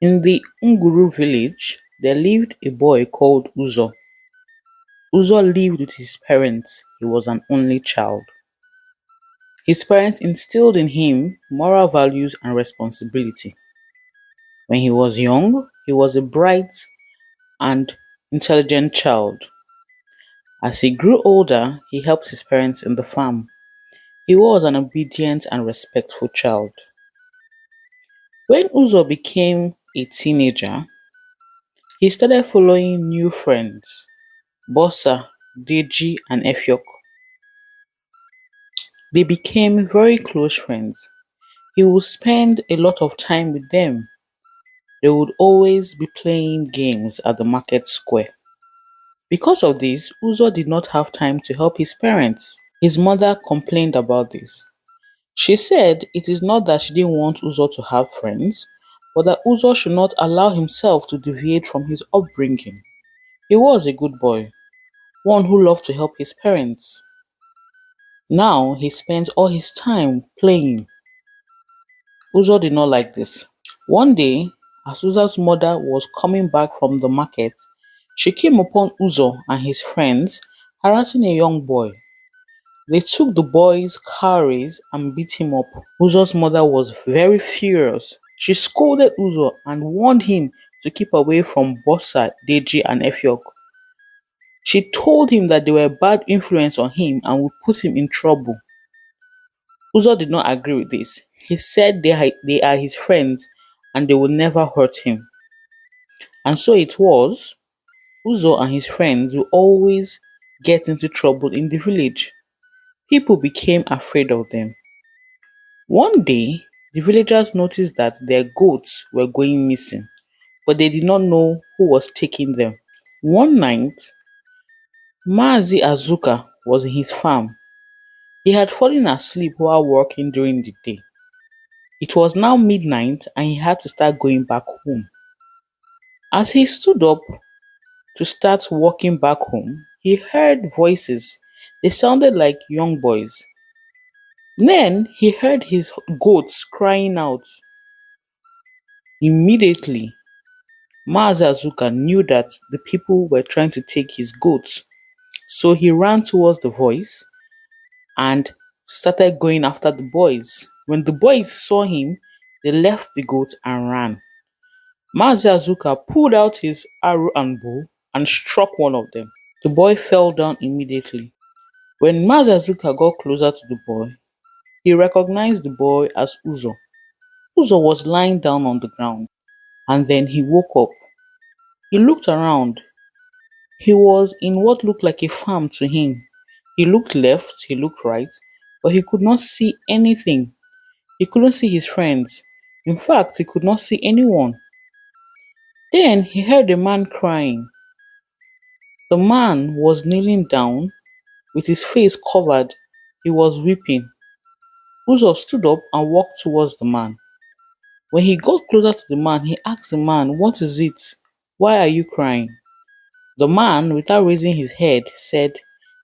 In the Nguru village, there lived a boy called Uzo. Uzo lived with his parents. He was an only child. His parents instilled in him moral values and responsibility. When he was young, he was a bright and intelligent child. As he grew older, he helped his parents in the farm. He was an obedient and respectful child. When Uzo became a teenager, he started following new friends, Bossa, Deji, and Efyok. They became very close friends. He would spend a lot of time with them. They would always be playing games at the market square. Because of this, Uzo did not have time to help his parents. His mother complained about this. She said it is not that she didn't want Uzo to have friends, but that Uzo should not allow himself to deviate from his upbringing. He was a good boy, one who loved to help his parents. Now he spends all his time playing. Uzo did not like this. One day, as Uzo's mother was coming back from the market, she came upon Uzo and his friends harassing a young boy. They took the boy's cowries and beat him up. Uzo's mother was very furious. She scolded Uzo and warned him to keep away from Bossa, Deji, and Efyok. She told him that they were a bad influence on him and would put him in trouble. Uzo did not agree with this. He said they are his friends and they would never hurt him. And so it was. Uzo and his friends would always get into trouble in the village. People became afraid of them. One day, the villagers noticed that their goats were going missing, but they did not know who was taking them. One night, Maazi Azuka was in his farm. He had fallen asleep while working during the day. It was now midnight and he had to start going back home. As he stood up to start walking back home, he heard voices. They sounded like young boys. Then he heard his goats crying out. Immediately, Maazazuka knew that the people were trying to take his goats. So he ran towards the voice and started going after the boys. When the boys saw him, they left the goat and ran. Maazazuka pulled out his arrow and bow and struck one of them. The boy fell down immediately. When Maazazuka got closer to the boy, he recognized the boy as Uzo. Uzo was lying down on the ground, and then he woke up. He looked around. He was in what looked like a farm to him. He looked left, he looked right, but he could not see anything. He couldn't see his friends. In fact, he could not see anyone. Then he heard a man crying. The man was kneeling down with his face covered. He was weeping. Uzo stood up and walked towards the man. When he got closer to the man, he asked the man, "What is it? Why are you crying?" The man, without raising his head, said,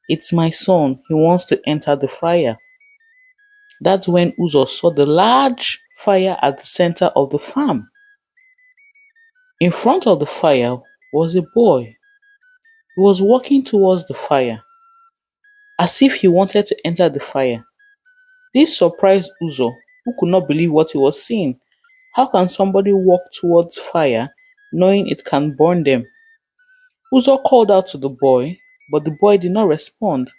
"It's my son. He wants to enter the fire." That's when Uzo saw the large fire at the center of the farm. In front of the fire was a boy. He was walking towards the fire, as if he wanted to enter the fire. This surprised Uzo, who could not believe what he was seeing. How can somebody walk towards fire knowing it can burn them? Uzo called out to the boy, but the boy did not respond.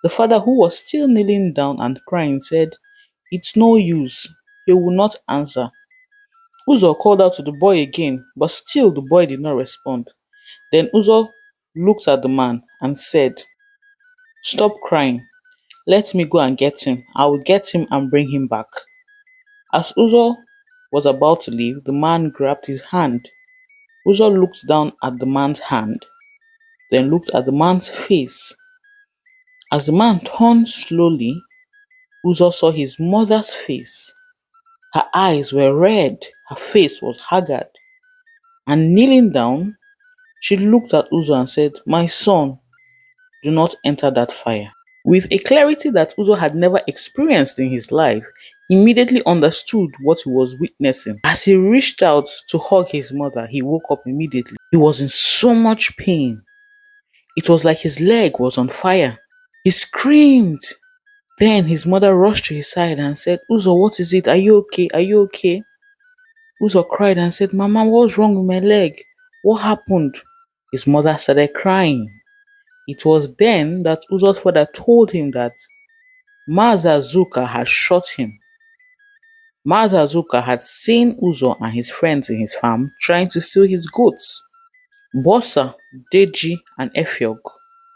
The father, who was still kneeling down and crying, said, "It's no use. He will not answer." Uzo called out to the boy again, but still the boy did not respond. Then Uzo looked at the man and said, "Stop crying. Let me go and get him. I will get him and bring him back." As Uzo was about to leave, the man grabbed his hand. Uzo looked down at the man's hand, then looked at the man's face. As the man turned slowly, Uzo saw his mother's face. Her eyes were red, her face was haggard. And kneeling down, she looked at Uzo and said, "My son, do not enter that fire." With a clarity that Uzo had never experienced in his life, immediately understood what he was witnessing. As he reached out to hug his mother, he woke up immediately. He was in so much pain. It was like his leg was on fire. He screamed. Then his mother rushed to his side and said, Uzo, what is it? Are you okay? Are you okay? Uzo cried and said, Mama, what's wrong with my leg? What happened? His mother started crying. It was then that Uzo's father told him that Mazazuka had shot him. Mazazuka had seen Uzo and his friends in his farm trying to steal his goats. Bossa, Deji, and Efiog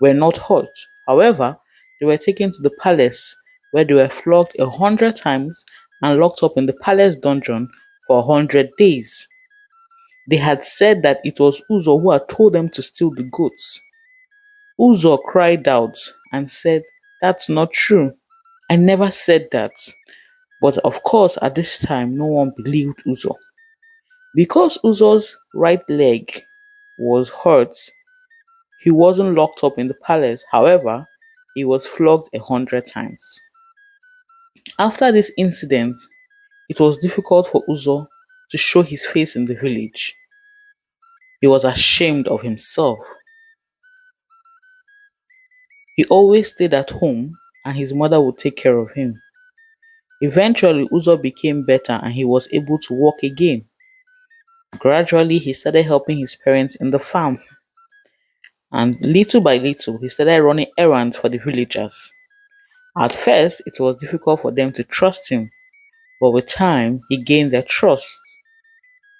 were not hurt. However, they were taken to the palace where they were flogged 100 times and locked up in the palace dungeon for 100 days. They had said that it was Uzo who had told them to steal the goats. Uzo cried out and said, "That's not true. I never said that." But of course, at this time, no one believed Uzo. Because Uzo's right leg was hurt, he wasn't locked up in the palace. However, he was flogged 100 times. After this incident, it was difficult for Uzo to show his face in the village. He was ashamed of himself. He always stayed at home and his mother would take care of him. Eventually, Uzo became better and he was able to walk again. Gradually, he started helping his parents in the farm. And little by little, he started running errands for the villagers. At first, it was difficult for them to trust him, but with time, he gained their trust.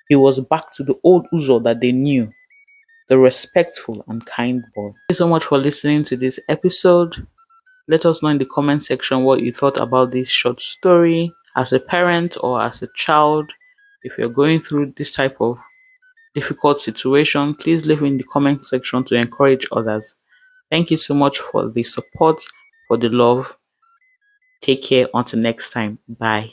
He was back to the old Uzo that they knew, the respectful and kind boy. Thank you so much for listening to this episode. Let us know in the comment section what you thought about this short story. As a parent or as a child, if you're going through this type of difficult situation, please leave in the comment section to encourage others. Thank you so much for the support, for the love. Take care until next time. Bye.